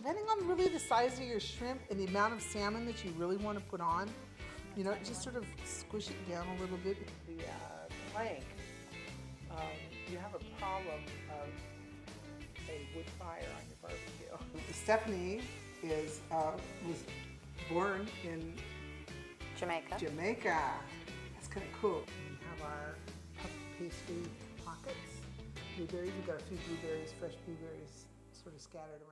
depending on really the size of your shrimp and the amount of salmon that you really want to put on, you know, just sort of squish it down a little bit. The plank, you have a problem of a wood fire on your barbecue. Stephanie was born in Jamaica. That's kind of cool. We have our puff pastry pockets. Blueberries, we've got a few blueberries, fresh blueberries sort of scattered around here.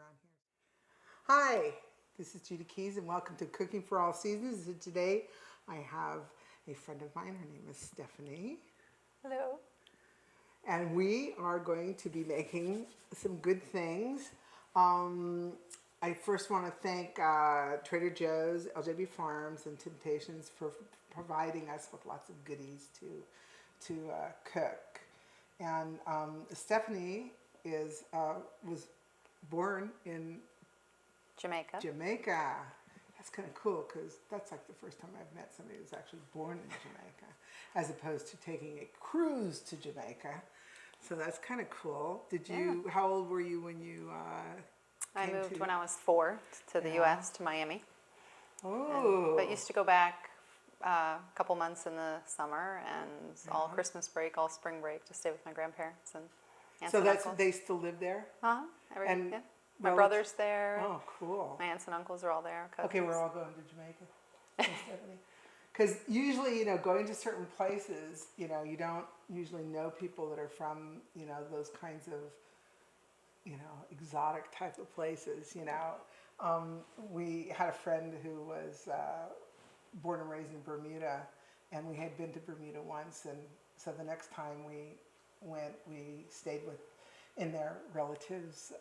Hi, this is Judy Keys and welcome to Cooking for All Seasons. And today I have a friend of mine, her name is Stephanie. Hello. And we are going to be making some good things. I first want to thank Trader Joe's, LJB Farms, and Temptations for providing us with lots of goodies to cook. And Stephanie was born in Jamaica. That's kind of cool because that's like the first time I've met somebody who's actually born in Jamaica, as opposed to taking a cruise to Jamaica. So that's kind of cool. Yeah. How old were you when you I moved when I was 4 to the U.S., to Miami. Oh. But used to go back a couple months in the summer and all Christmas break, all spring break to stay with my grandparents and aunts and uncles. They still live there? Uh-huh. And Yeah. My brother's there. Oh, cool. My aunts and uncles are all there. Cousins. Okay, we're all going to Jamaica. Because usually, you know, going to certain places, you know, you don't usually know people that are from, you know, those kinds of, you know, exotic type of places, you know. We had a friend who was born and raised in Bermuda, and we had been to Bermuda once, and so the next time we went, we stayed in their relatives'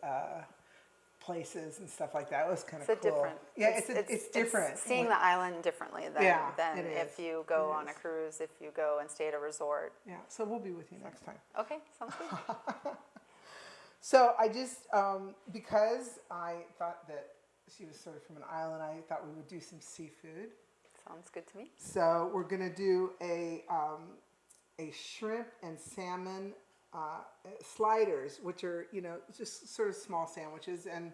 places and stuff like that. It was kind of cool. Different. Yeah, it's different. It's seeing the island differently than if you go on a cruise, if you go and stay at a resort. Yeah, so we'll be with you next time. Okay, sounds good. So I just, because I thought that she was sort of from an island, I thought we would do some seafood. Sounds good to me. So we're going to do a shrimp and salmon sliders, which are, you know, just sort of small sandwiches. And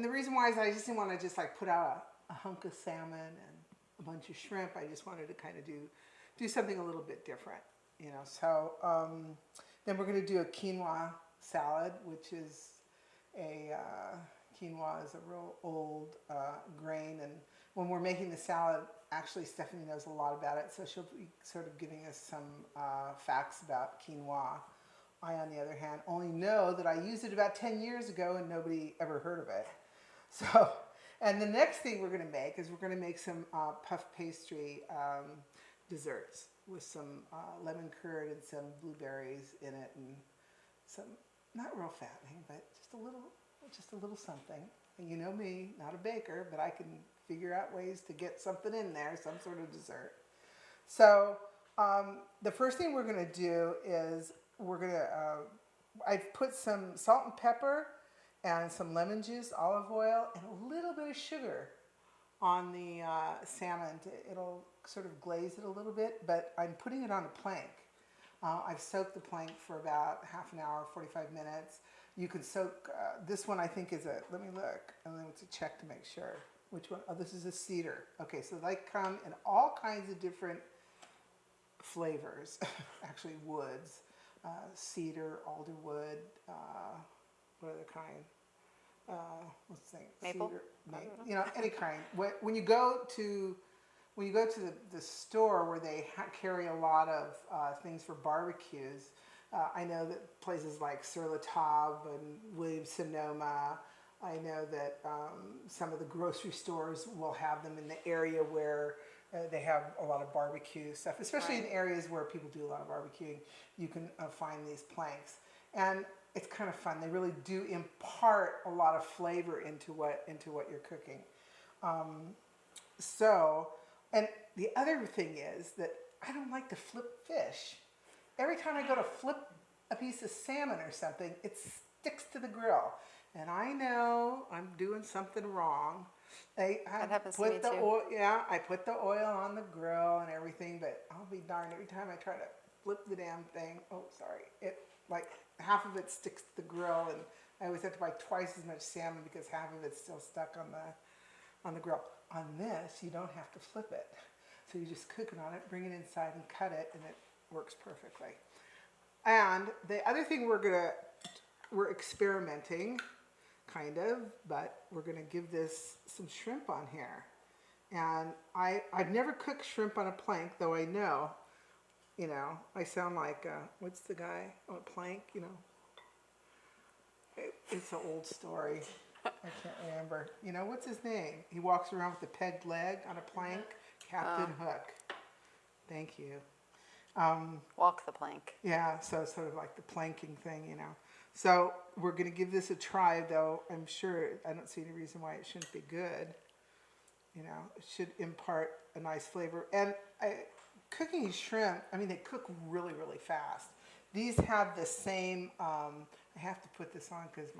the reason why is I just didn't want to just like put out a hunk of salmon and a bunch of shrimp. I just wanted to kind of do something a little bit different, you know. So then we're going to do a quinoa salad, which is quinoa is a real old grain. And when we're making the salad, actually Stephanie knows a lot about it, so she'll be sort of giving us some facts about quinoa. I, on the other hand, only know that I used it about 10 years ago and nobody ever heard of it. So, and the next thing we're going to make is we're going to make some puff pastry desserts with some lemon curd and some blueberries in it and some, not real fattening, but just a little something. And you know me, not a baker, but I can figure out ways to get something in there, some sort of dessert. So the first thing we're going to do is I've put some salt and pepper and some lemon juice, olive oil, and a little bit of sugar on the salmon. It'll sort of glaze it a little bit, but I'm putting it on a plank. I've soaked the plank for about half an hour, 45 minutes. You can soak, this one I think is let me look, and then it's a check to make sure. Which one? Oh, this is a cedar. Okay, so they come in all kinds of different flavors, actually woods. Cedar, alderwood, what other kind? Let's think. Maple? Cedar, you know, any kind. When you go to the store where they carry a lot of things for barbecues, I know that places like Sur La Table and Williams-Sonoma, I know that some of the grocery stores will have them in the area where they have a lot of barbecue stuff, especially in areas where people do a lot of barbecuing. You can find these planks, and it's kind of fun. They really do impart a lot of flavor into what you're cooking. And the other thing is that I don't like to flip fish. Every time I go to flip a piece of salmon or something, it sticks to the grill. And I know I'm doing something wrong. That happens to me too. I put the oil on the grill and everything, but I'll be darned, every time I try to flip the damn thing, it like half of it sticks to the grill, and I always have to buy twice as much salmon because half of it's still stuck on the grill. On this, you don't have to flip it. So you just cook it on it, bring it inside and cut it, and it works perfectly. And the other thing we're experimenting, kind of, but we're gonna give this some shrimp on here. And I've never cooked shrimp on a plank, though I know, I sound like, what's the guy on a plank, It's an old story. I can't remember. What's his name? He walks around with a pegged leg on a plank. Captain Hook. Thank you. Walk the plank. Yeah, so sort of like the planking thing, So we're going to give this a try, though I'm sure, I don't see any reason why it shouldn't be good. It should impart a nice flavor. And cooking shrimp, they cook really, really fast. These have the same, I have to put this on because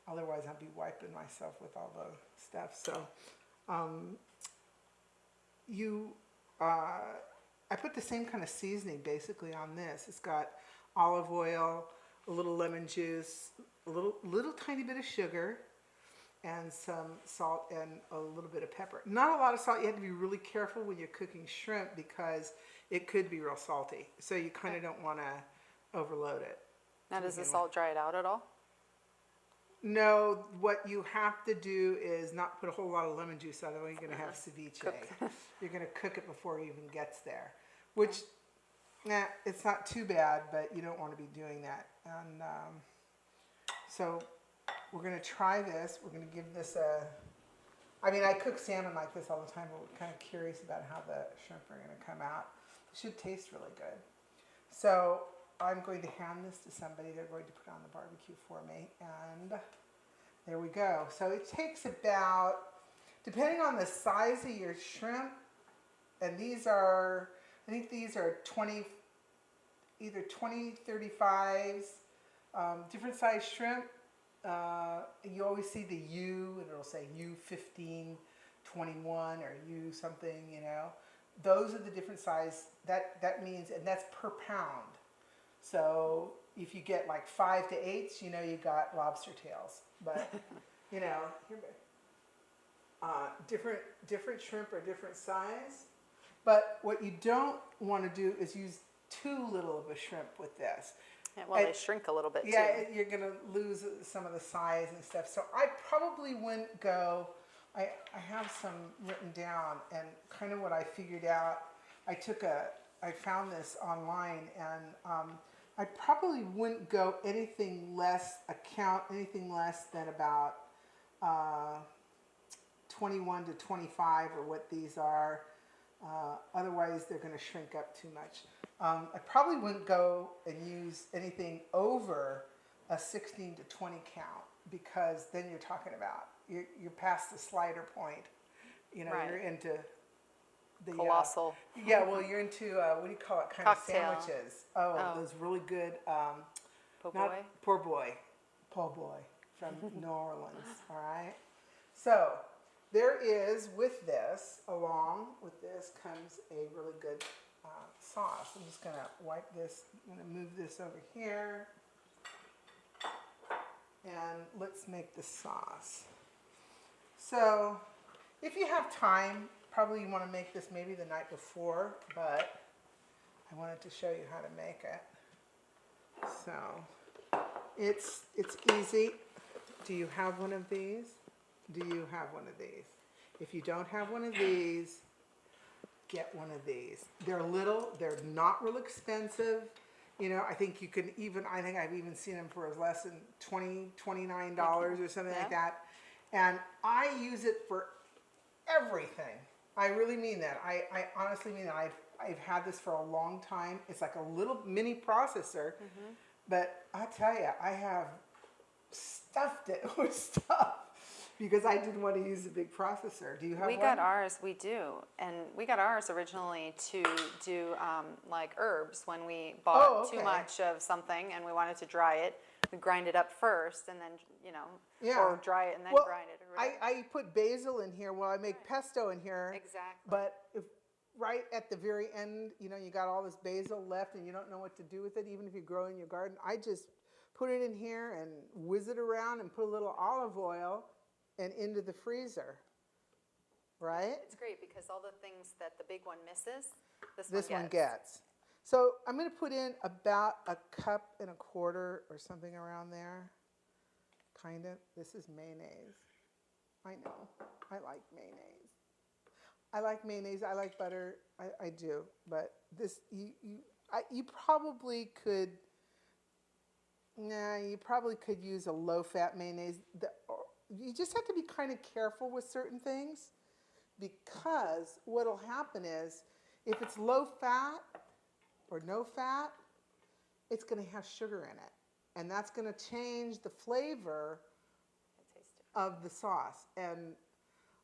otherwise I'll be wiping myself with all the stuff. So I put the same kind of seasoning basically on this. It's got olive oil, a little lemon juice, a little tiny bit of sugar, and some salt and a little bit of pepper. Not a lot of salt. You have to be really careful when you're cooking shrimp because it could be real salty. So you kind of don't want to overload it. Now, does the salt dry it out at all? No, what you have to do is not put a whole lot of lemon juice on it when you're going to have ceviche. You're going to cook it before it even gets there, which, it's not too bad, but you don't want to be doing that. And so we're going to try this. We're going to give this I cook salmon like this all the time, but we're kind of curious about how the shrimp are going to come out. It should taste really good. So I'm going to hand this to somebody. They're going to put on the barbecue for me, and there we go. So it takes about, depending on the size of your shrimp, and I think these are either 20, 35s, different size shrimp. You always see the U, and it'll say U15, 21, or U something, Those are the different size. That means, and that's per pound. So if you get like 5 to 8s, you got lobster tails. But different shrimp are different size. But what you don't want to do is use too little of a shrimp with this. Yeah, well, they shrink a little bit too. Yeah, you're going to lose some of the size and stuff. So I probably wouldn't go. I have some written down, and kind of what I figured out. I found this online, and I probably wouldn't go anything less than about 21 to 25, or what these are. Otherwise, they're going to shrink up too much. I probably wouldn't go and use anything over a 16 to 20 count, because then you're talking about, you're past the slider point. Right. You're into the colossal. You're into what do you call it? Kind Cocktail. of sandwiches. Oh, those really good. Po' boy. Poor boy, from New Orleans. All right. So there is, along with this comes a really good sauce. I'm just going to wipe this. I'm going to move this over here. And let's make the sauce. So if you have time, probably you want to make this maybe the night before, but I wanted to show you how to make it. So it's easy. Do you have one of these? Do you have one of these? If you don't have one of these, get one of these. They're little, they're not real expensive. I think I've even seen them for as less than $29 or something like that. And I use it for everything. I really mean that. I honestly mean that. I've had this for a long time. It's like a little mini processor, but I'll tell you, I have stuffed it with stuff because I didn't want to use a big processor. Do you have one? We got ours, we do. And we got ours originally to do like herbs when we bought too much of something and we wanted to dry it. We grind it up first and then, or dry it and then grind it. Or I put basil in here. Well, I make pesto in here. Exactly. But if right at the very end, you got all this basil left and you don't know what to do with it, even if you grow in your garden, I just put it in here and whiz it around and put a little olive oil and into the freezer, right? It's great because all the things that the big one misses, This one gets. So I'm going to put in about 1.25 cups or something around there. Kind of. This is mayonnaise. I know. I like mayonnaise. I like mayonnaise. I like butter. I do. But this, you probably could. Nah, you probably could use a low-fat mayonnaise. You just have to be kind of careful with certain things, because what'll happen is, if it's low-fat or no fat, it's going to have sugar in it, and that's going to change the flavor of the sauce. And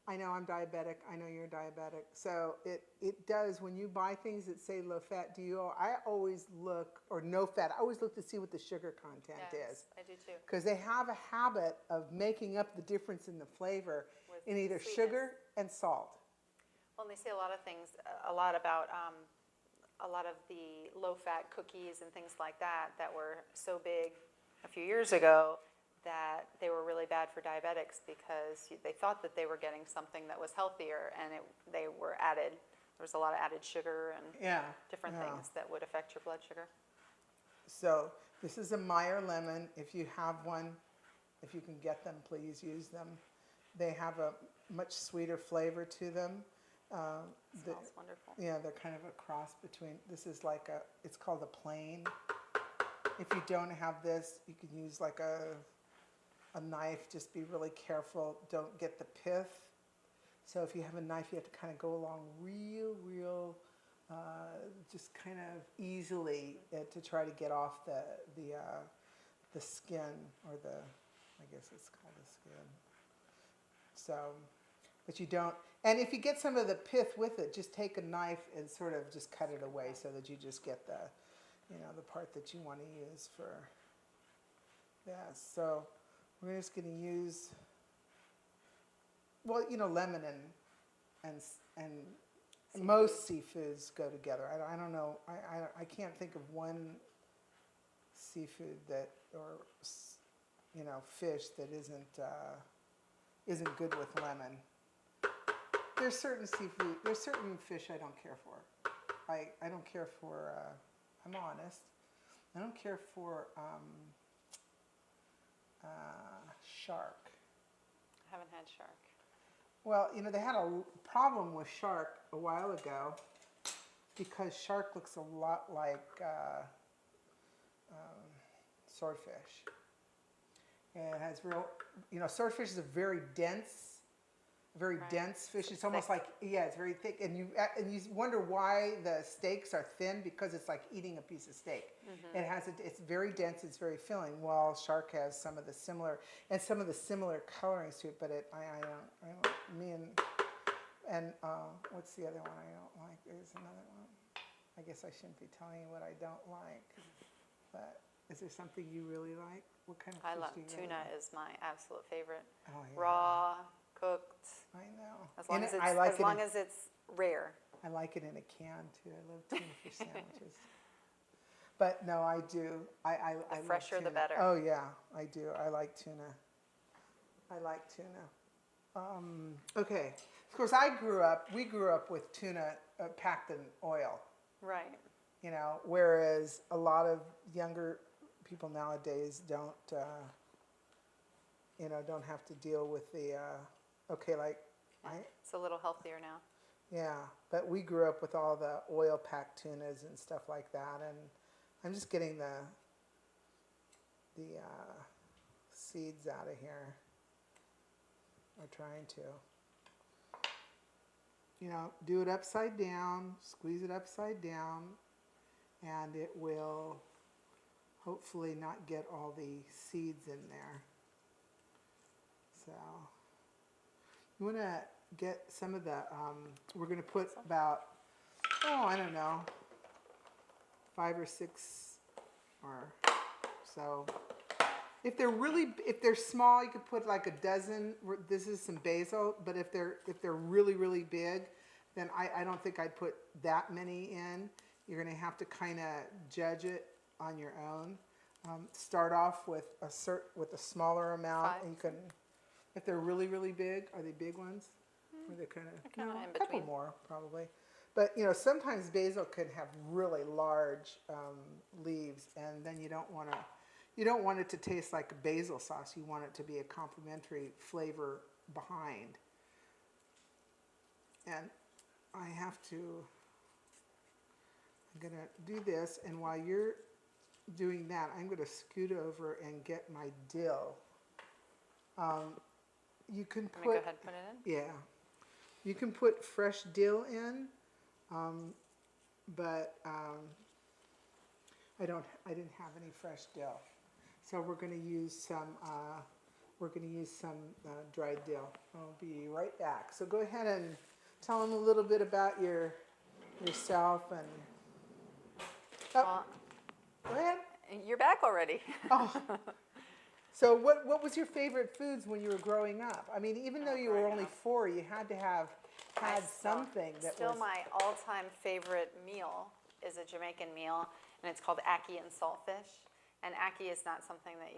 I know I'm diabetic. I know you're diabetic. So it does, when you buy things that say low fat, I always look, or no fat, I always look to see what the sugar content is. I do too. Because they have a habit of making up the difference in the flavor in either sugar and salt. Well, and they say a lot of things, a lot about a lot of the low-fat cookies and things like that were so big a few years ago that they were really bad for diabetics because they thought that they were getting something that was healthier, and they were added. There was a lot of added sugar and different things that would affect your blood sugar. So this is a Meyer lemon. If you have one, if you can get them, please use them. They have a much sweeter flavor to them. Smells wonderful. Yeah, they're kind of a cross between, this is like it's called a plain. If you don't have this, you can use like a knife. Just be really careful. Don't get the pith. So if you have a knife, you have to kind of go along real, just kind of easily to try to get off the skin, or I guess it's called the skin. So, but you don't, and if you get some of the pith with it, just take a knife and sort of just cut it away so that you just get the part that you want to use for, so we're just going to use, well, lemon and most seafoods go together. I don't know, I can't think of one seafood or fish that isn't good with lemon. There's certain fish I don't care for. I don't care for, I'm honest, I don't care for shark. I haven't had shark. Well, they had a problem with shark a while ago because shark looks a lot like swordfish. And it has swordfish is a very dense fish. It's almost like, it's very thick. And you wonder why the steaks are thin, because it's like eating a piece of steak. Mm-hmm. It's very dense, it's very filling, while shark has some of the similar colorings to it, but what's the other one I don't like? There's another one. I guess I shouldn't be telling you what I don't like, but is there something you really like? What kind of fish do you tuna really like? is my absolute favorite. Oh, yeah. Raw, cooked. I know. As long as it's rare. I like it in a can too. I love tuna fish sandwiches. But no, I do. I The fresher the better. Oh yeah, I do. I like tuna. Okay. Of course, we grew up with tuna packed in oil. Right. Whereas a lot of younger people nowadays don't have to deal with the, It's a little healthier now. Yeah, but we grew up with all the oil-packed tunas and stuff like that, and I'm just getting the seeds out of here. I'm trying to. Do it upside down, squeeze it upside down, and it will hopefully not get all the seeds in there. So you want to get some of the, we're going to put about, I don't know, 5 or 6 or so. If they're small, you could put like a dozen. This is some basil, but if they're really, really big, then I don't think I'd put that many in. You're going to have to kind of judge it on your own. Start off with a smaller amount, 5. and you can, if they're really really big, are they big ones? Or they're kind of kinda in a couple between. more probably. But sometimes basil can have really large leaves, and then you don't want it to taste like a basil sauce. You want it to be a complementary flavor behind. And I'm gonna do this, and while you're doing that, I'm gonna scoot over and get my dill. You can Let me go put, ahead and put it in. yeah, you can put fresh dill in, but I didn't have any fresh dill, so we're gonna use some dried dill. I'll be right back. So go ahead and tell them a little bit about yourself and. Well, Go ahead. you're back already. Oh. So what was your favorite foods when you were growing up? I mean, even though you were only 4, you had to have had something that Still was. my all-time favorite meal is a Jamaican meal, and it's called ackee and saltfish. And ackee is not something that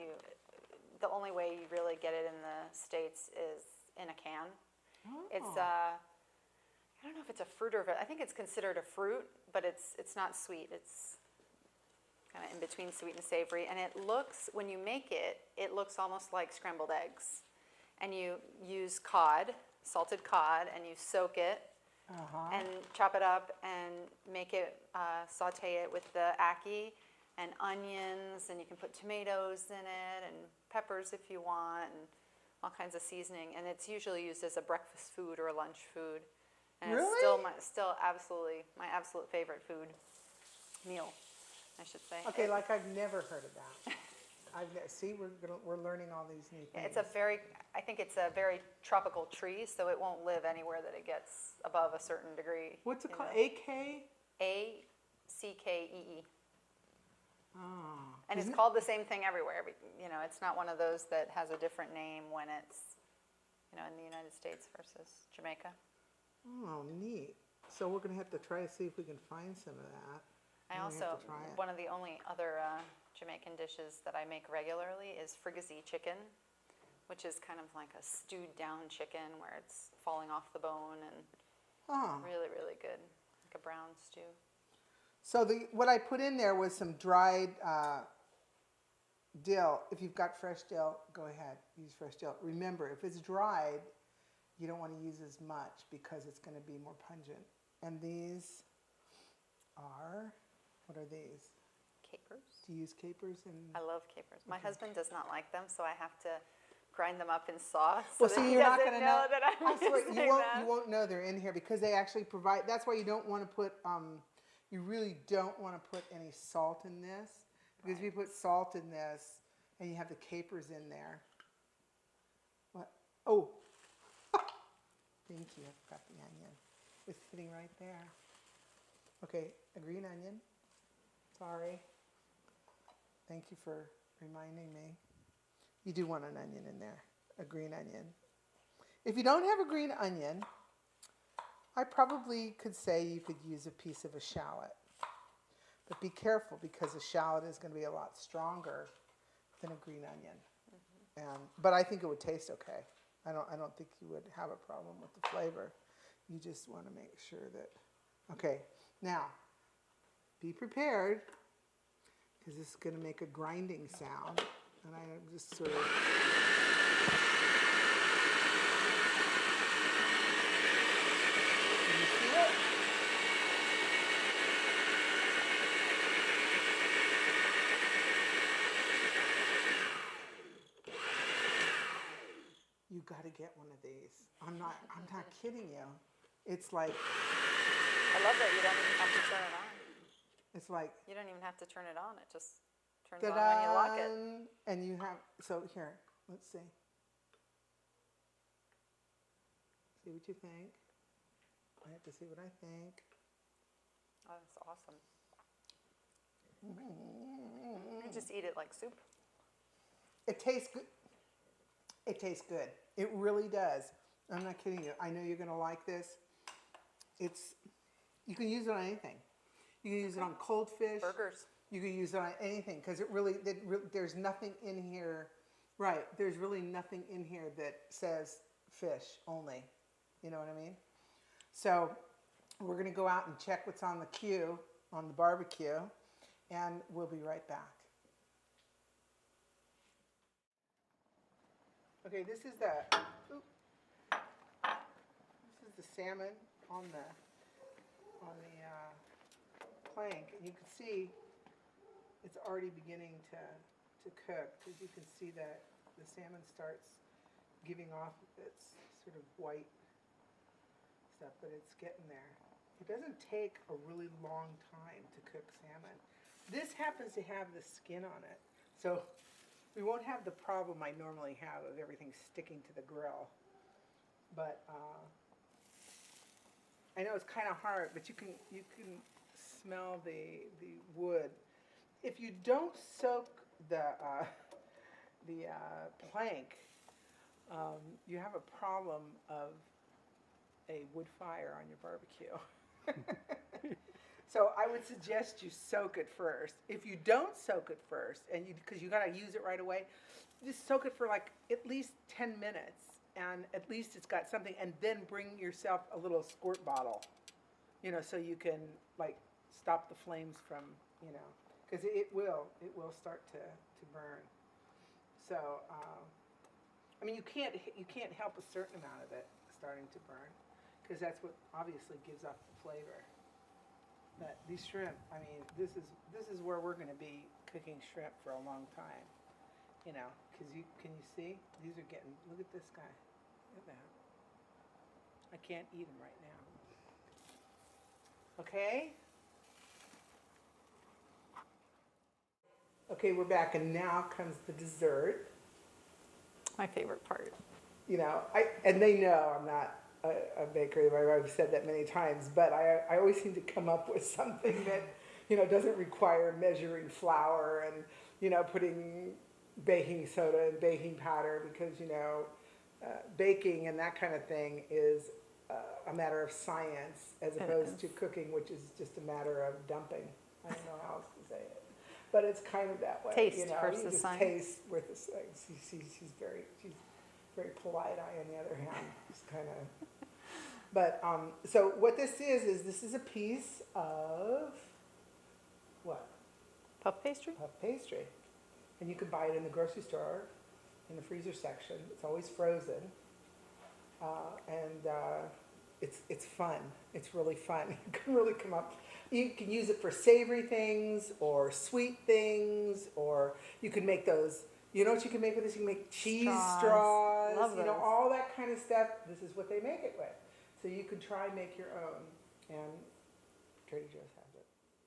the only way you really get it in the States is in a can. Oh. It's I don't know if it's a fruit or I think it's considered a fruit, but it's not sweet. It's kind of in between sweet and savory. And it looks, when you make it, it looks almost like scrambled eggs. And you use cod, salted cod, and you soak it and chop it up and make it, saute it with the ackee and onions, and you can put tomatoes in it and peppers if you want, and all kinds of seasoning. And it's usually used as a breakfast food or a lunch food. And Really? It's still absolutely my absolute favorite meal, I should say. Okay, like I've never heard of that. See, we're learning all these new things. I think it's a very tropical tree, so it won't live anywhere that it gets above a certain degree. What's it called? AK? ACKEE. Oh. And it's called the same thing everywhere. It's not one of those that has a different name when it's, in the United States versus Jamaica. Oh, neat. So we're going to have to try to see if we can find some of that. One of the only other Jamaican dishes that I make regularly is fricassee chicken, which is kind of like a stewed down chicken where it's falling off the bone and really, really good, like a brown stew. So what I put in there was some dried dill. If you've got fresh dill, go ahead, use fresh dill. Remember, if it's dried, you don't want to use as much because it's going to be more pungent. And these are, what are these? Capers. Do you use capers? I love capers. My husband does not like them, so I have to grind them up in sauce. Well, so see, that you're he not doesn't going to know that I'm using you them. won't know they're in here because they actually provide. That's why you don't want to put. You really don't want to put any salt in this because if you put salt in this and you have the capers in there. What? Oh. Thank you. I forgot the onion. It's sitting right there. Okay, a green onion. Sorry. Thank you for reminding me. You do want an onion in there, a green onion. If you don't have a green onion, I probably could say you could use a piece of a shallot. But be careful because a shallot is going to be a lot stronger than a green onion. But I think it would taste okay. I don't think you would have a problem with the flavor. You just want to make sure that. Okay, now be prepared because this is going to make a grinding sound, and I just sort of. Can you see it? You got to get one of these. I'm not kidding you. It's like. I love that you don't even have to turn it on. It's like. You don't even have to turn it on. It just turns on when you lock it. And you have, so here, let's see. See what you think. I have to see what I think. Oh, that's awesome. You just eat it like soup. It tastes good. It tastes good. It really does. I'm not kidding you. I know you're going to like this. You can use it on anything. You can use it on cold fish. Burgers. You could use it on anything because there's nothing in here. Right, there's really nothing in here that says fish only. You know what I mean? So we're going to go out and check what's on the queue, on the barbecue, and we'll be right back. Okay, this is the salmon on the plank, and you can see it's already beginning to cook, because you can see that the salmon starts giving off its sort of white stuff, but it's getting there. It doesn't take a really long time to cook salmon. This happens to have the skin on it, so we won't have the problem I normally have of everything sticking to the grill. But I know it's kind of hard, but you can smell the wood. If you don't soak the plank, you have a problem of a wood fire on your barbecue. So I would suggest you soak it first. If you don't soak it first, and because you got to use it right away, just soak it for like at least 10 minutes, and at least it's got something, and then bring yourself a little squirt bottle, so you can like stop the flames from, because it will start to burn. So I mean, you can't help a certain amount of it starting to burn, because that's what obviously gives off the flavor. But these shrimp, I mean, this is where we're going to be cooking shrimp for a long time, because can you see? These are getting, look at this guy. Look at that. I can't eat him right now. Okay? Okay, we're back, and now comes the dessert. My favorite part. And they know I'm not a baker. I've said that many times, but I always seem to come up with something that, doesn't require measuring flour and, putting baking soda and baking powder, because, baking and that kind of thing is a matter of science as opposed to cooking, which is just a matter of dumping. I don't know how else to say it. But it's kind of that way. Taste versus you just science. Taste with this thing. She's very polite. I, on the other hand, just kind of. But so what this is a piece of what? Puff pastry? Puff pastry, and you can buy it in the grocery store, in the freezer section. It's always frozen, and it's fun. It's really fun. You can really come up. You can use it for savory things or sweet things, or you can make those. You know what you can make with this? You can make cheese straws. Love those. All that kind of stuff. This is what they make it with. So you can try and make your own, and Trader Joe's has it.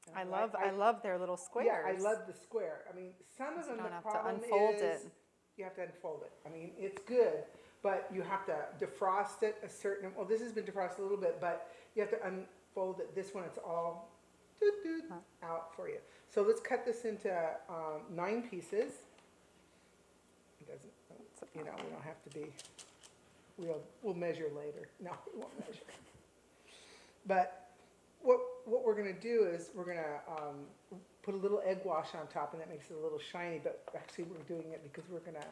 And I love their little squares. Yeah, I love the square. I mean, some of them, you don't the have to problem unfold is it. you have to unfold it. I mean, it's good, but you have to defrost it a certain. Well, this has been defrosted a little bit, but you have to unfold it. This one, it's all out for you. So let's cut this into 9 pieces. It doesn't, we don't have to be. We'll measure later. No, we won't measure. But what we're going to do is we're going to put a little egg wash on top, and that makes it a little shiny. But actually, we're doing it because we're going to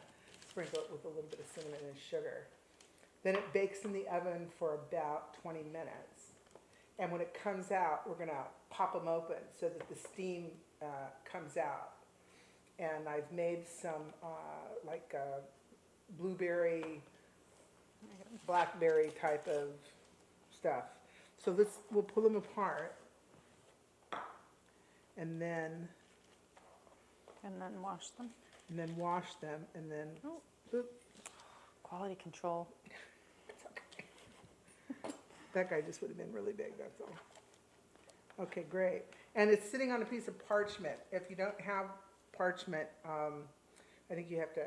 sprinkle it with a little bit of cinnamon and sugar. Then it bakes in the oven for about 20 minutes. And when it comes out, we're going to pop them open so that the steam comes out. And I've made some blueberry, blackberry type of stuff. So we'll pull them apart, and then wash them. And then wash them, and then Quality control. It's okay. That guy just would have been really big, that's all. Okay, great. And it's sitting on a piece of parchment. If you don't have parchment, I think you have to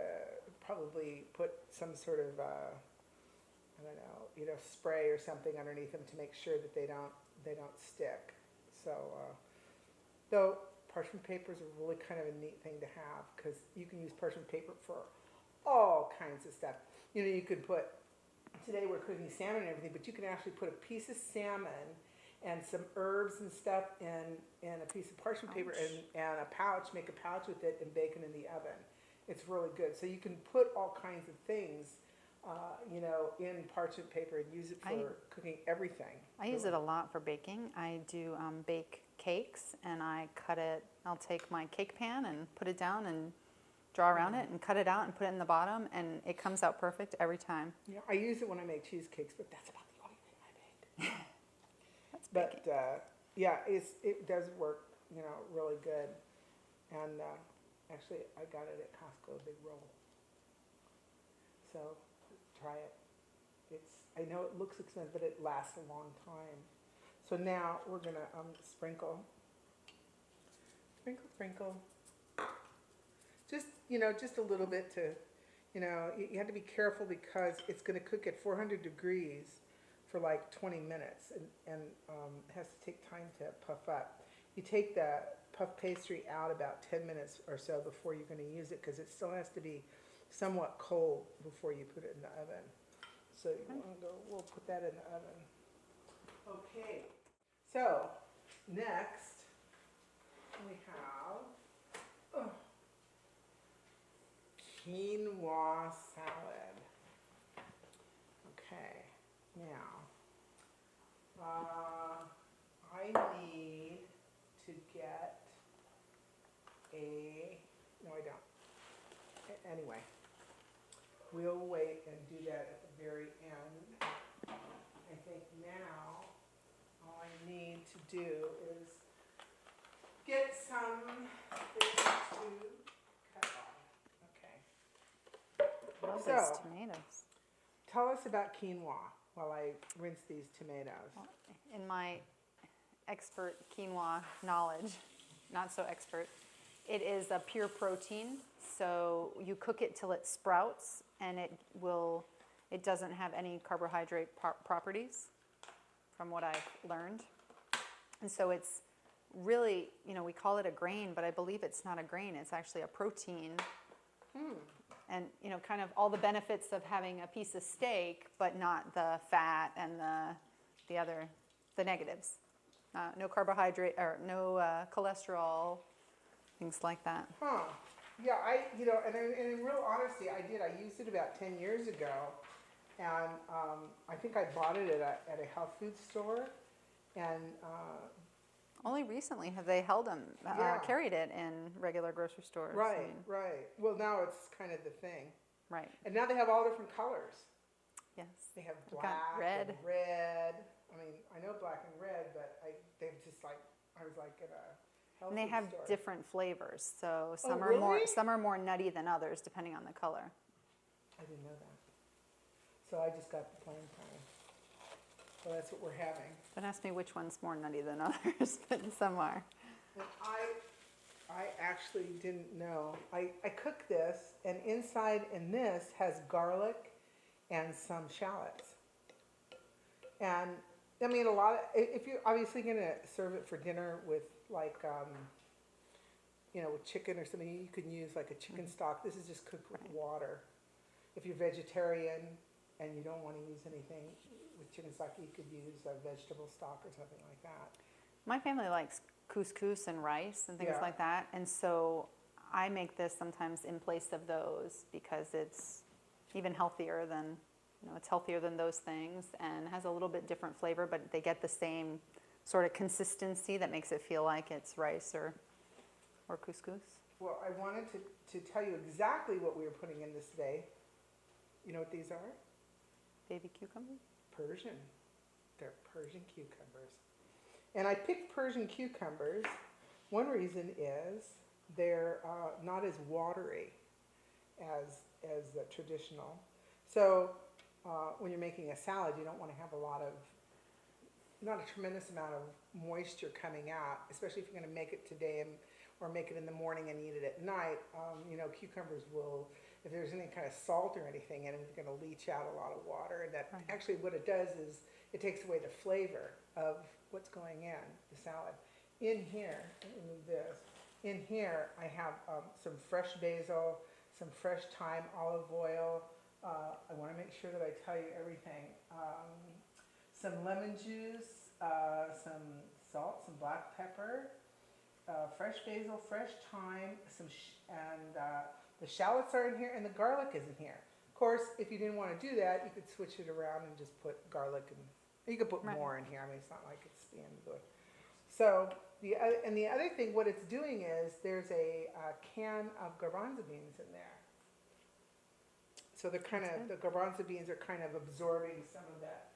probably put some sort of spray or something underneath them to make sure that they don't stick. So, though parchment paper is really kind of a neat thing to have, because you can use parchment paper for all kinds of stuff. You could put, today we're cooking salmon and everything, but you can actually put a piece of salmon and some herbs and stuff in a piece of parchment paper and a pouch, make a pouch with it and bake it in the oven. It's really good. So you can put all kinds of things, in parchment paper and use it for cooking everything. I use it a lot for baking. I do bake cakes, and I'll take my cake pan and put it down and draw around it and cut it out and put it in the bottom, and it comes out perfect every time. Yeah, I use it when I make cheesecakes, but that's about the only thing I bake. That's baking. But it does work, really good. And actually, I got it at Costco, a big roll. So try it. I know it looks expensive, but it lasts a long time. So now we're gonna sprinkle. Just a little bit to, you have to be careful because it's gonna cook at 400 degrees for like 20 minutes, and it has to take time to puff up. You take the puff pastry out about 10 minutes or so before you're going to use it, because it still has to be somewhat cold before you put it in the oven. So we'll put that in the oven. Okay, so next we have quinoa salad. Okay, now I need to get no, I don't. Anyway, we'll wait and do that at the very end. I think now all I need to do is get some things to cut off. Okay. Love So, those tomatoes. tell us about quinoa while I rinse these tomatoes. In my expert quinoa knowledge, not so expert, it is a pure protein. So you cook it till it sprouts, and it doesn't have any carbohydrate properties, from what I've learned. And so it's really, we call it a grain, but I believe it's not a grain. It's actually a protein. And, kind of all the benefits of having a piece of steak, but not the fat and the negatives. No carbohydrate or no cholesterol, things like that. Huh. Yeah, and in real honesty, I did. I used it about 10 years ago, and I think I bought it at a health food store, and only recently have they carried it in regular grocery stores. Right. Well, now it's kind of the thing. Right. And now they have all different colors. Yes. They have We've black got red. and red. I mean, I know black and red, but I was like at a health And they food have store. different flavors. So really? some are more nutty than others, depending on the color. I didn't know that. So I just got the plain kind. So that's what we're having. Don't ask me which one's more nutty than others, but some are. And I actually didn't know. I cooked this, and inside in this has garlic and some shallots. And I mean, if you're obviously going to serve it for dinner with like, with chicken or something, you can use like a chicken stock. This is just cooked with water. If you're vegetarian and you don't want to use anything with chicken stock, you could use a vegetable stock or something like that. My family likes couscous and rice and things like that. And so I make this sometimes in place of those because it's even healthier than, it's healthier than those things and has a little bit different flavor, but they get the same sort of consistency that makes it feel like it's rice or couscous. Well, I wanted to tell you exactly what we were putting in this today. You know what these are? Baby cucumbers? Persian. They're Persian cucumbers. And I picked Persian cucumbers. One reason is they're not as watery as the traditional. So when you're making a salad, you don't want to have not a tremendous amount of moisture coming out, especially if you're going to make it today or make it in the morning and eat it at night. Cucumbers will, if there's any kind of salt or anything in it, it's going to leach out a lot of water. And that actually what it does is it takes away the flavor of what's going in the salad. In here, let me move this. In here, I have some fresh basil, some fresh thyme, olive oil. I want to make sure that I tell you everything. Some lemon juice, some salt, some black pepper, fresh basil, fresh thyme, and the shallots are in here, and the garlic is in here. Of course, if you didn't want to do that, you could switch it around and just put garlic, and you could put more in here. I mean, it's not like it's the end of the. So the other thing, what it's doing is there's a can of garbanzo beans in there. So they're kind of, the garbanzo beans are kind of absorbing some of that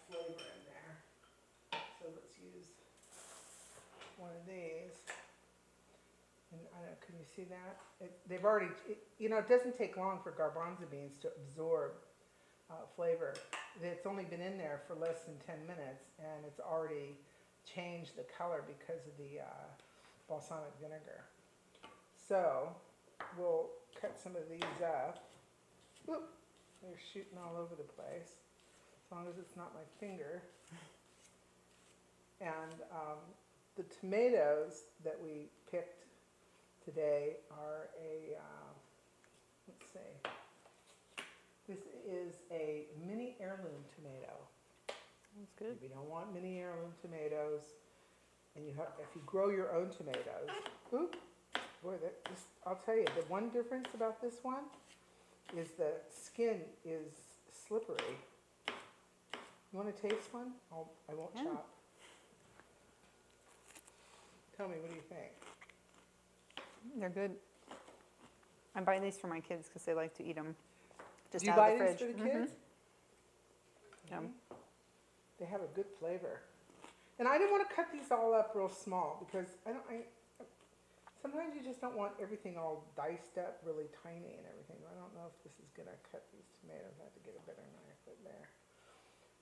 flavor in there. So let's use one of these. And I don't know, can you see that? They've already, it doesn't take long for garbanzo beans to absorb flavor. It's only been in there for less than 10 minutes, and it's already changed the color because of the balsamic vinegar. So we'll cut some of these up. Whoop, they're shooting all over the place, as long as it's not my finger. And the tomatoes that we picked today are let's see, this is a mini heirloom tomato. That's good. If you don't want mini heirloom tomatoes, and if you grow your own tomatoes, boy, I'll tell you, the one difference about this one is the skin is slippery. You want to taste one? I won't chop. Tell me, what do you think? They're good. I'm buying these for my kids because they like to eat them just Do you out buy of the these fridge. for the kids? Mm-hmm. They have a good flavor. And I didn't want to cut these all up real small because sometimes you just don't want everything all diced up really tiny and everything. I don't know if this is going to cut these tomatoes. I have to get a better knife in there.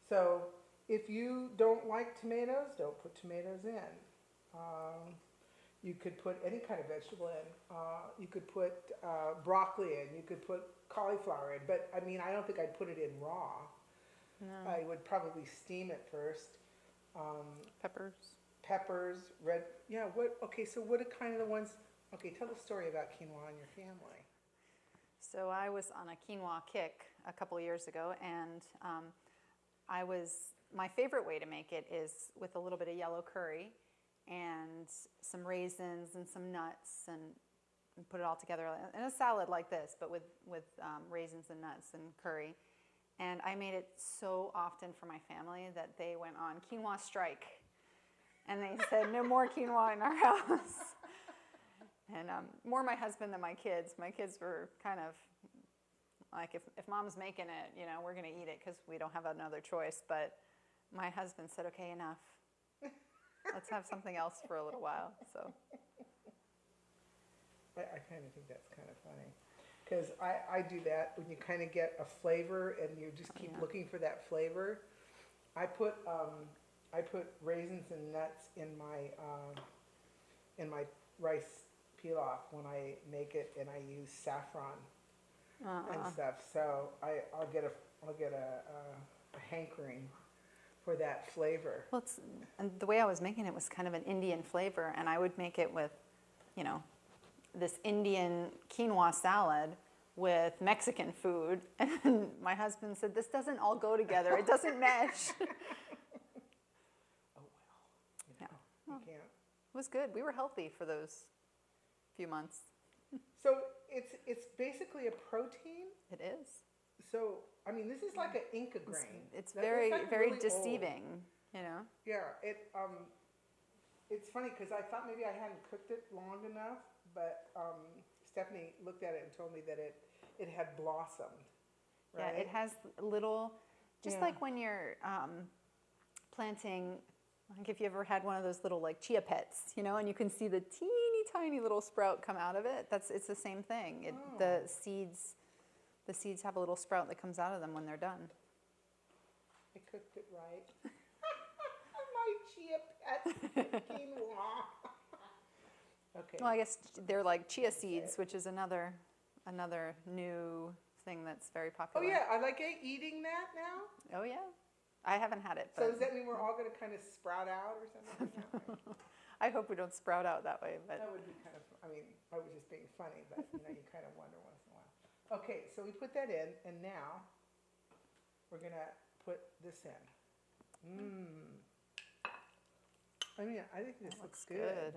So if you don't like tomatoes, don't put tomatoes in. You could put any kind of vegetable in. You could put broccoli in. You could put cauliflower in. But I mean, I don't think I'd put it in raw. No. I would probably steam it first. Peppers, red. Yeah. So what are kind of the ones? Okay, tell the story about quinoa in your family. So I was on a quinoa kick a couple of years ago, and my favorite way to make it is with a little bit of yellow curry and some raisins and some nuts, and put it all together in a salad like this, but with raisins and nuts and curry. And I made it so often for my family that they went on quinoa strike. And they said, no more quinoa in our house. And more my husband than my kids. My kids were kind of like, if mom's making it, we're going to eat it because we don't have another choice. But my husband said, okay, enough. Let's have something else for a little while. So I kind of think that's kind of funny. Because I do that when you kind of get a flavor and you just keep looking for that flavor. I put raisins and nuts in my rice pilaf when I make it, and I use saffron and stuff. So I'll get a hankering for that flavor. Well, and the way I was making it was kind of an Indian flavor, and I would make it with, this Indian quinoa salad with Mexican food. And my husband said, this doesn't all go together. It doesn't mesh. Oh, well. Yeah. You can't. It was good. We were healthy for those few months. So it's basically a protein? It is. So, I mean, this is like an Inca grain. It's very, like very really deceiving, Yeah, it's funny because I thought maybe I hadn't cooked it long enough, but Stephanie looked at it and told me that it had blossomed. Right? Yeah, it has little, just like when you're planting, like if you ever had one of those little like chia pets, and you can see the teeny tiny little sprout come out of it. It's the same thing. The seeds have a little sprout that comes out of them when they're done. I cooked it right. My chia pet quinoa. Okay. Well, I guess they're like chia seeds, which is another new thing that's very Oh popular. yeah, I like eating that now. Oh yeah, I haven't had it. So But does that mean we're all going to kind of sprout out or something? I hope we don't sprout out that way. But that would be kind of. I mean, I was just being funny, but you kind of wonder once in a while. Okay, so we put that in, and now we're going to put this in. I mean, I think this looks good.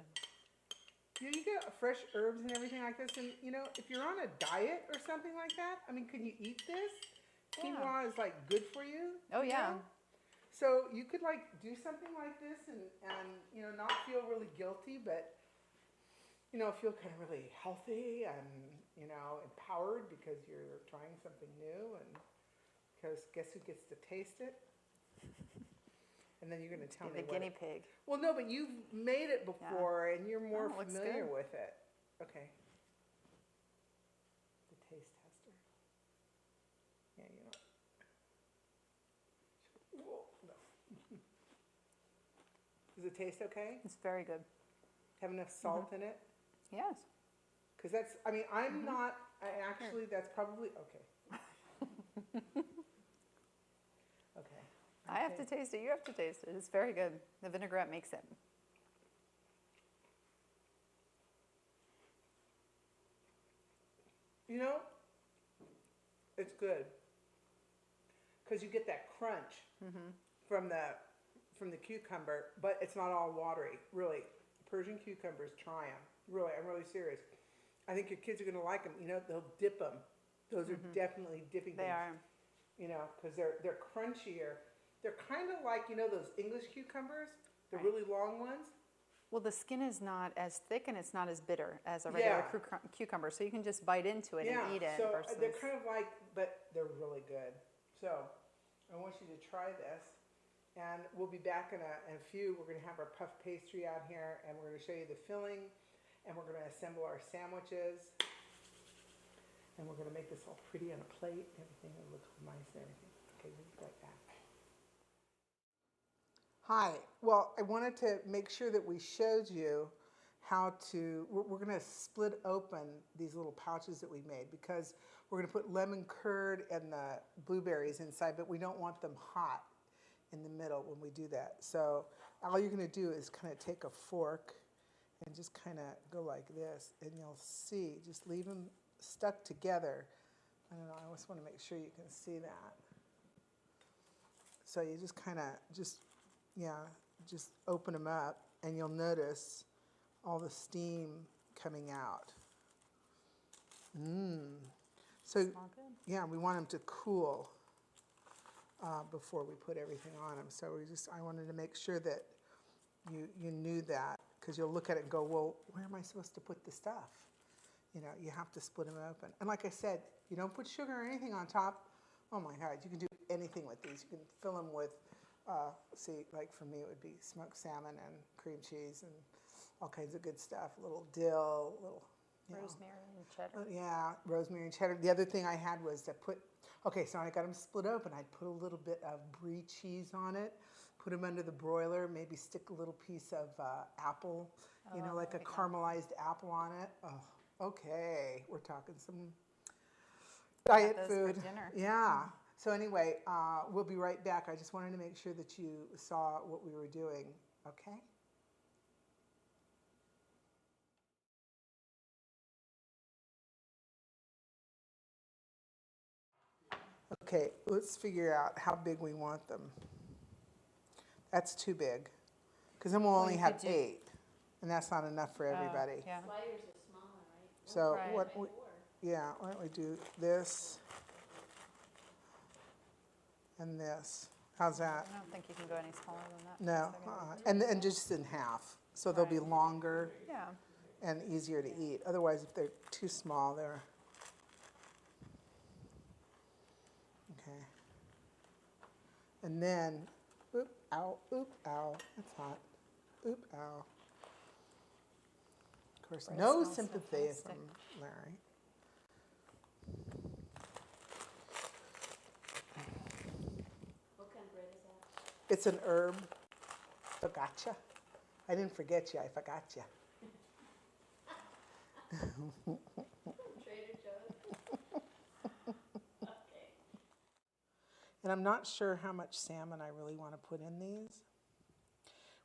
Good. You get fresh herbs and everything like this, and you know, if you're on a diet or something like that, I mean, can you eat this? Yeah. Quinoa is like good for you. Oh, you yeah. know? So you could like do something like this and you know, not feel really guilty, but you know, feel kind of really healthy and you know, empowered because you're trying something new, and because guess who gets to taste it? And then you're going to tell Be me the guinea pig. Well, no, but you've made it before and you're more Oh, it looks familiar good. with it. Okay. The taste tester. Yeah, you know. Whoa, no. Does it taste okay? It's very good. Have enough salt in it? Yes. Because that's, I mean, I'm not, actually, that's probably, okay. Okay. I have to taste it. You have to taste it. It's very good. The vinaigrette makes it. You know, it's good. Because you get that crunch from the cucumber, but it's not all watery. Really, Persian cucumbers, try them. Really, I'm really serious. I think your kids are going to like them. You know, they'll dip them. Those are definitely dipping They things. are. You know, because they're crunchier. They're kind of like, you know, those English cucumbers, the Right. really long ones. Well, the skin is not as thick and it's not as bitter as a regular cucumber, so you can just bite into it and eat it. So versus... they're kind of like, but they're really good. So I want you to try this, and we'll be back in a few. We're going to have our puff pastry out here, and we're going to show you the filling, and we're going to assemble our sandwiches, and we're going to make this all pretty on a plate. Everything will look nice and everything. Okay, we'll be right back. Hi. Well, I wanted to make sure that we showed you how to, we're going to split open these little pouches that we made because we're going to put lemon curd and the blueberries inside, but we don't want them hot in the middle when we do that. So all you're going to do is kind of take a fork and just kind of go like this, and you'll see, just leave them stuck together. I don't know, I always want to make sure you can see that. So you just kind of, just open them up, and you'll notice all the steam coming out. So, Smell good. yeah, we want them to cool before we put everything on them. So I wanted to make sure that you knew that, because you'll look at it and go, well, where am I supposed to put the stuff? You know, you have to split them open. And like I said, you don't put sugar or anything on top. Oh my God, you can do anything with these. You can fill them with, see, like for me, it would be smoked salmon and cream cheese and all kinds of good stuff. A little dill, a little, Rosemary and cheddar. yeah, rosemary and cheddar. The other thing I had was to put, okay, so I got them split open. I'd put a little bit of brie cheese on it, put them under the broiler, maybe stick a little piece of apple, you know, like a caramelized apple on it. Oh, okay, we're talking some diet food. For dinner. Yeah. So anyway, we'll be right back. I just wanted to make sure that you saw what we were doing, okay? Okay, let's figure out how big we want them. That's too big, because then we'll only you have could do- 8, and that's not enough for everybody. Yeah. Sliders are smaller, right? So Right. what? Yeah, why don't we do this and this? How's that? I don't think you can go any smaller than that. No, because they're gonna and just in half, so they'll be longer be- Yeah. and easier to eat. Otherwise, if they're too small, they're okay. And then, oop, ow, that's hot. Oop, ow. Of course, Bread no smells sympathy fantastic. from Larry. What kind of bread is that? It's an herb. Focaccia. I didn't forget you. I forgot you. Trader Joe's? Okay. And I'm not sure how much salmon I really want to put in these.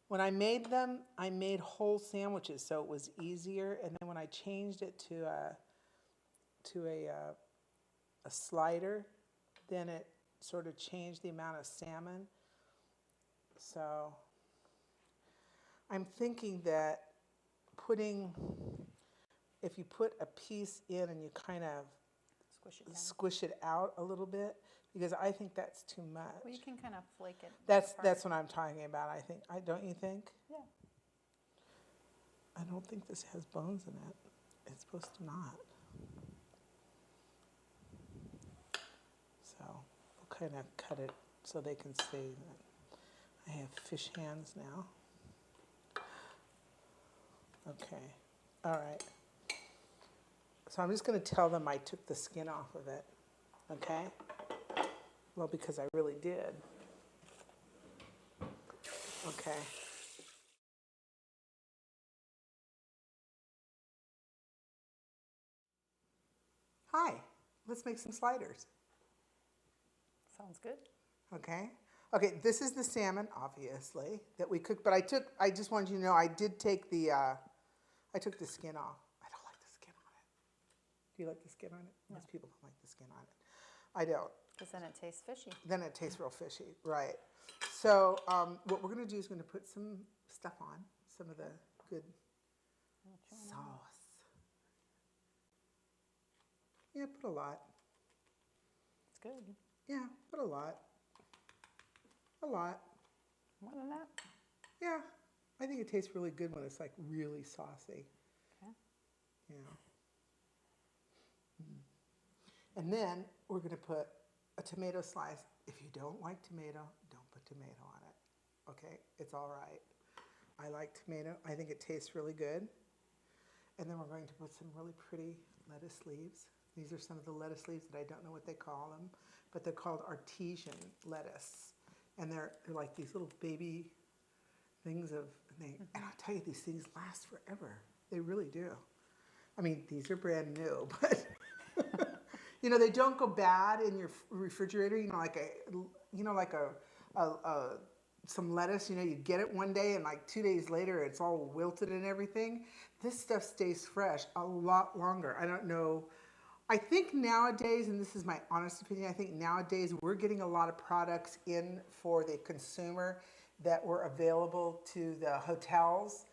When I made them, I made whole sandwiches, so it was easier. And then when I changed it to a slider, then it sort of changed the amount of salmon. So I'm thinking that if you put a piece in and you kind of Squish it down. squish it out a little bit, because I think that's too much. Well, you can kind of flake it. That's apart. what I'm talking about. I think. Don't you think? Yeah. I don't think this has bones in it. It's supposed to not. So we'll kind of cut it so they can see that I have fish hands now. Okay. All right. So I'm just going to tell them I took the skin off of it. Okay? Well, because I really did. Okay. Hi, let's make some sliders. Sounds good. Okay. Okay, this is the salmon, obviously, that we cooked, but I just wanted you to know I did take I took the skin off. I don't like the skin on it. Do you like the skin on it? No. Most people don't like the skin on it. I don't. Because then it tastes fishy. Then it tastes real fishy, right. So what we're going to do is we're going to put some stuff on, some of the good sauce. Yeah, put a lot. It's good. Yeah, put a lot. A lot. More than that? Yeah, I think it tastes really good when it's like really saucy. Okay. Yeah. And then we're going to put a tomato slice. If you don't like tomato, don't put tomato on it. Okay? It's all right. I like tomato. I think it tastes really good. And then we're going to put some really pretty lettuce leaves. These are some of the lettuce leaves that I don't know what they call them, but they're called artesian lettuce. And they're like these little baby things and I'll tell you, these things last forever. They really do. I mean, these are brand new, but you know, they don't go bad in your refrigerator. You know, like some lettuce. You know, you get it one day and like 2 days later, it's all wilted and everything. This stuff stays fresh a lot longer. I don't know. I think nowadays, and this is my honest opinion, I think nowadays we're getting a lot of products in for the consumer that were available to the hotels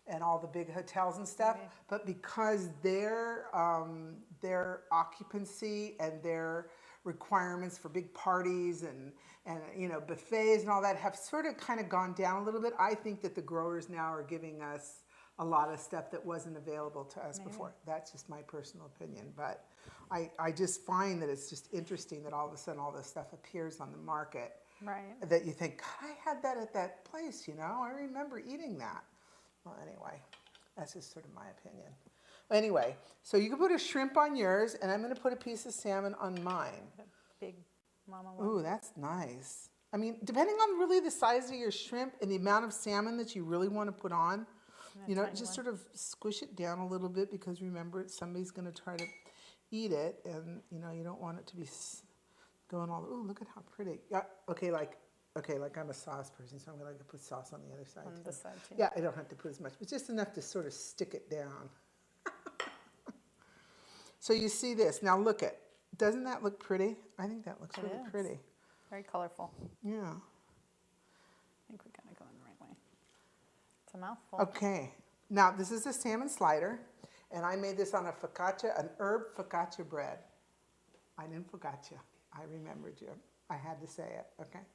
and all the big hotels and stuff. Okay. But because their occupancy and their requirements for big parties and you know, buffets and all that have sort of kind of gone down a little bit, I think that the growers now are giving us a lot of stuff that wasn't available to us before. That's just my personal opinion. But I just find that it's just interesting that all of a sudden all this stuff appears on the market. Right. That you think, God, I had that at that place, you know? I remember eating that. Well, anyway, that's just sort of my opinion. Anyway, so you can put a shrimp on yours, and I'm going to put a piece of salmon on mine. Big mama one. Ooh, that's nice. I mean, depending on really the size of your shrimp and the amount of salmon that you really want to put on, you know, just sort of squish it down a little bit, because remember, somebody's going to try to eat it, and, you know, you don't want it to be going all, ooh, look at how pretty. Yeah, okay, like I'm a sauce person, so I'm going to put sauce on the other side. On this side too. Yeah, I don't have to put as much, but just enough to sort of stick it down. So you see this. Now look at, doesn't that look pretty? I think that looks really pretty. Very colorful. Yeah. I think we're kind of going the right way. It's a mouthful. Okay. Now this is the salmon slider, and I made this on a focaccia, an herb focaccia bread. I didn't focaccia. I remembered you. I had to say it, okay?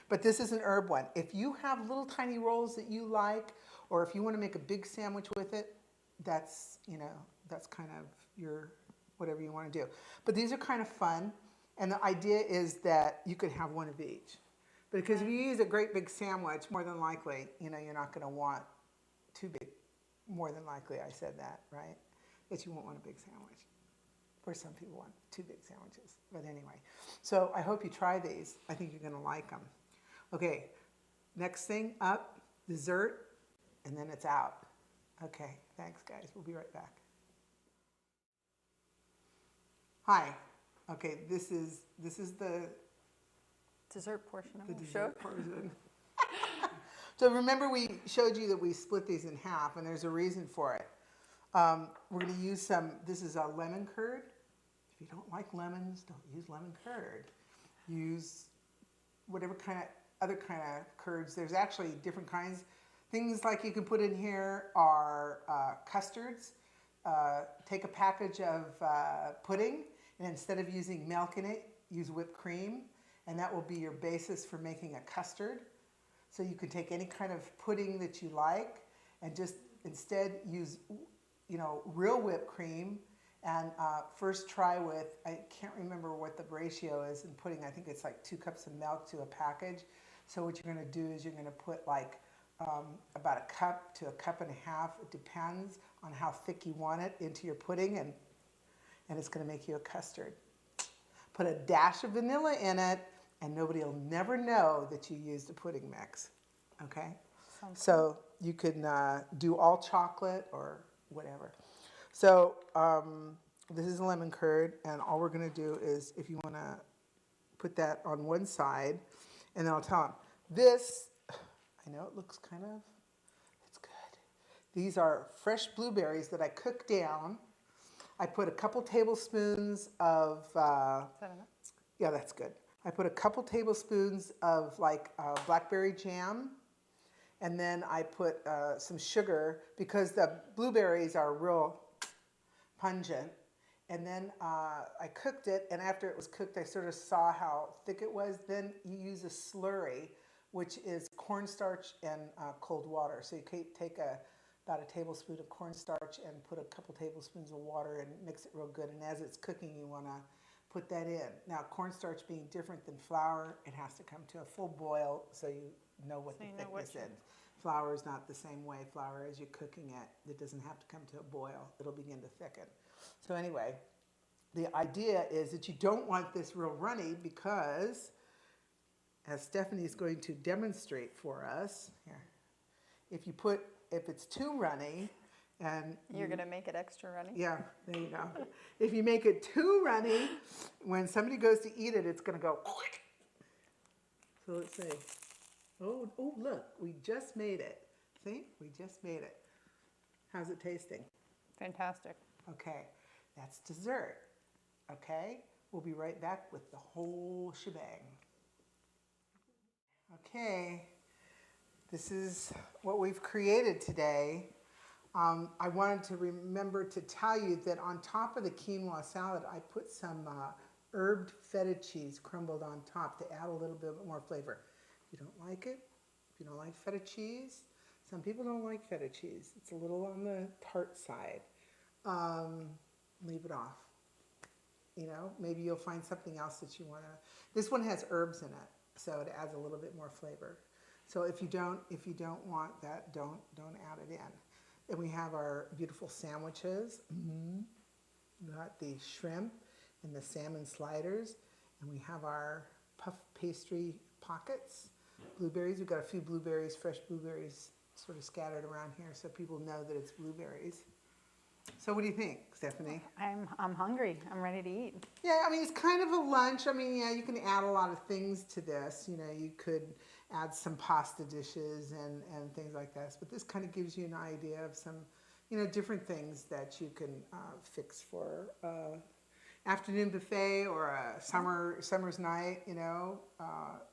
But this is an herb one. If you have little tiny rolls that you like, or if you want to make a big sandwich with it, that's, you know, that's kind of your, whatever you want to do. But these are kind of fun, and the idea is that you could have one of each. But because if you use a great big sandwich, more than likely, you know, you're not going to want too big. More than likely, I said that, right? That you won't want a big sandwich. Or some people want 2 big sandwiches. But anyway, so I hope you try these. I think you're going to like them. Okay, next thing up, dessert, and then it's out. Okay, thanks guys. We'll be right back. Hi. Okay, this is the Dessert portion of the dessert show. portion. So remember we showed you that we split these in half, and there's a reason for it. We're going to use some, this is a lemon curd. If you don't like lemons, don't use lemon curd. Use whatever kind of, other kind of curds. There's actually different kinds. Things like you can put in here are custards. Take a package of pudding, and instead of using milk in it, use whipped cream, and that will be your basis for making a custard. So you can take any kind of pudding that you like and just instead use, real whipped cream, and first try with, I can't remember what the ratio is in pudding. I think it's like 2 cups of milk to a package. So what you're going to do is you're going to put like about a cup to a cup and a half. It depends on how thick you want it into your pudding, and it's going to make you a custard. Put a dash of vanilla in it, and nobody will never know that you used a pudding mix. Okay? So you can do all chocolate or whatever. So this is lemon curd, and all we're going to do is, if you want to put that on one side, and then I'll tell them, this, I know it looks kind of, it's good. These are fresh blueberries that I cooked down. I put a couple tablespoons of, Is that enough? yeah, that's good. I put a couple tablespoons of like blackberry jam, and then I put some sugar because the blueberries are real pungent. And then I cooked it, and after it was cooked, I sort of saw how thick it was. Then you use a slurry, which is cornstarch and cold water. So you take about a tablespoon of cornstarch and put a couple tablespoons of water and mix it real good. And as it's cooking, you want to put that in. Now, cornstarch being different than flour, it has to come to a full boil so you know what the thickness is. Flour is not the same way. Flour, as you're cooking it, it doesn't have to come to a boil. It'll begin to thicken. So anyway, the idea is that you don't want this real runny because, as Stephanie is going to demonstrate for us, here, if it's too runny, and You're going to make it extra runny? yeah, there you go. If you make it too runny, when somebody goes to eat it, it's going to go. So let's see. Oh, look, we just made it. See, we just made it. How's it tasting? Fantastic. Okay, that's dessert. Okay, we'll be right back with the whole shebang. Okay, this is what we've created today. I wanted to remember to tell you that on top of the quinoa salad, I put some herbed feta cheese crumbled on top to add a little bit more flavor. If you don't like it, if you don't like feta cheese, some people don't like feta cheese. It's a little on the tart side. Leave it off. Maybe you'll find something else that you want to. This one has herbs in it, so it adds a little bit more flavor. So if you don't want that, don't add it in. Then we have our beautiful sandwiches. We got the shrimp and the salmon sliders, and we have our puff pastry pockets. Blueberries. We've got a few blueberries, fresh blueberries, sort of scattered around here, so people know that it's blueberries. So what do you think, Stephanie? I'm hungry. I'm ready to eat. Yeah, I mean, it's kind of a lunch. I mean, yeah, you can add a lot of things to this. You could add some pasta dishes and things like this. But this kind of gives you an idea of some, different things that you can fix for afternoon buffet or a summer's night,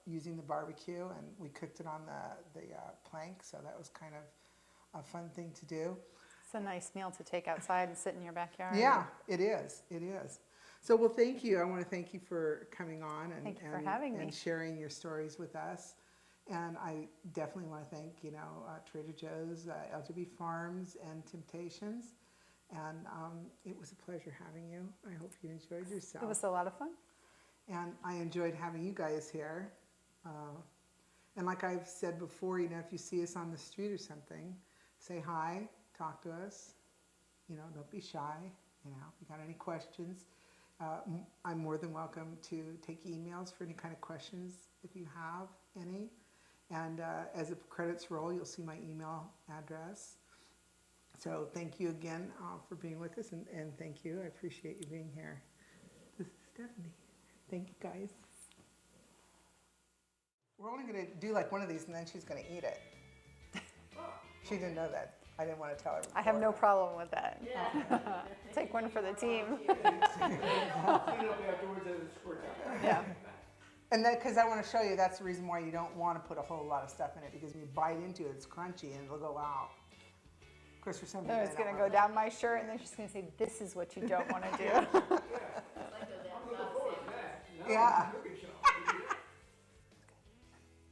using the barbecue. And we cooked it on the plank, so that was kind of a fun thing to do. It's a nice meal to take outside and sit in your backyard. Yeah, it is. It is. So, well, thank you. I want to thank you for coming on Thank you for having me. And sharing your stories with us. And I definitely want to thank, Trader Joe's, LGB Farms, and Temptations. And it was a pleasure having you. I hope you enjoyed yourself. It was a lot of fun. And I enjoyed having you guys here. And like I've said before, if you see us on the street or something, say hi. Talk to us, don't be shy, if you got any questions. I'm more than welcome to take emails for any kind of questions if you have any. And as the credits roll, you'll see my email address. So thank you again for being with us, and thank you. I appreciate you being here. This is Stephanie. Thank you, guys. We're only going to do like one of these, and then she's going to eat it. She didn't know that. I didn't want to tell her before. I have no problem with that. Yeah. Take one for the team. Clean up afterwards and squirt out. Yeah. And that, because I want to show you, that's the reason why you don't want to put a whole lot of stuff in it, because when you bite into it, it's crunchy and it'll go out. Of course, for some people, Then it's going to go down my shirt, and then she's going to say, this is what you don't want to do. Yeah.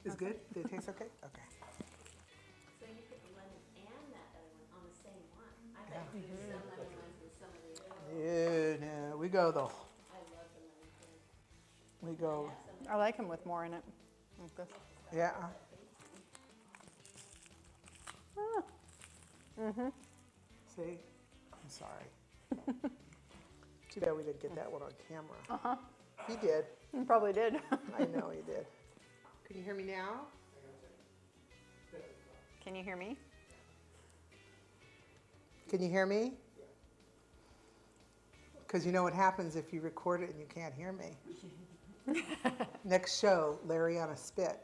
It's good? Did it taste okay? Okay. So you put the lemon and that other one on the same one? I bet you do some lemon ones and some of the other. Yeah, no, we go though. I love the lemon too. We go. I like them with more in it. Like this. Yeah. See? I'm sorry. Too bad we didn't get that one on camera. He did. You probably did. I know he did. Can you hear me now? Can you hear me? Can you hear me? Because you know what happens if you record it and you can't hear me. Next show, Larry on a spit.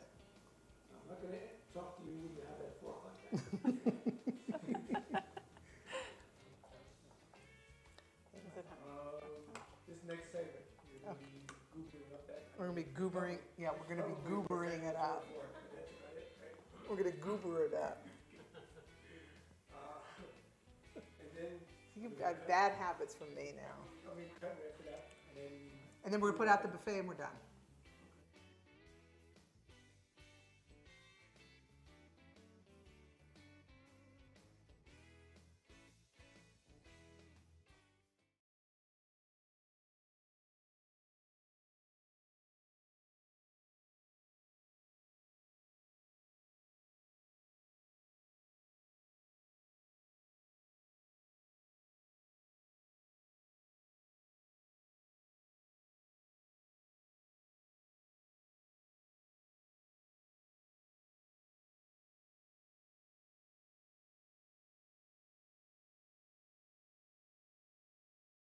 I'm not going to talk to you when you have that fork like that. This next segment, you're going to be goobering up that. We're going to be goobering. Yeah, we're going to be goobering it up. We're going to goober it up. And then You've got bad habits from me now. I'm going to cut right for that. And then And then we're going to put out the buffet and we're done.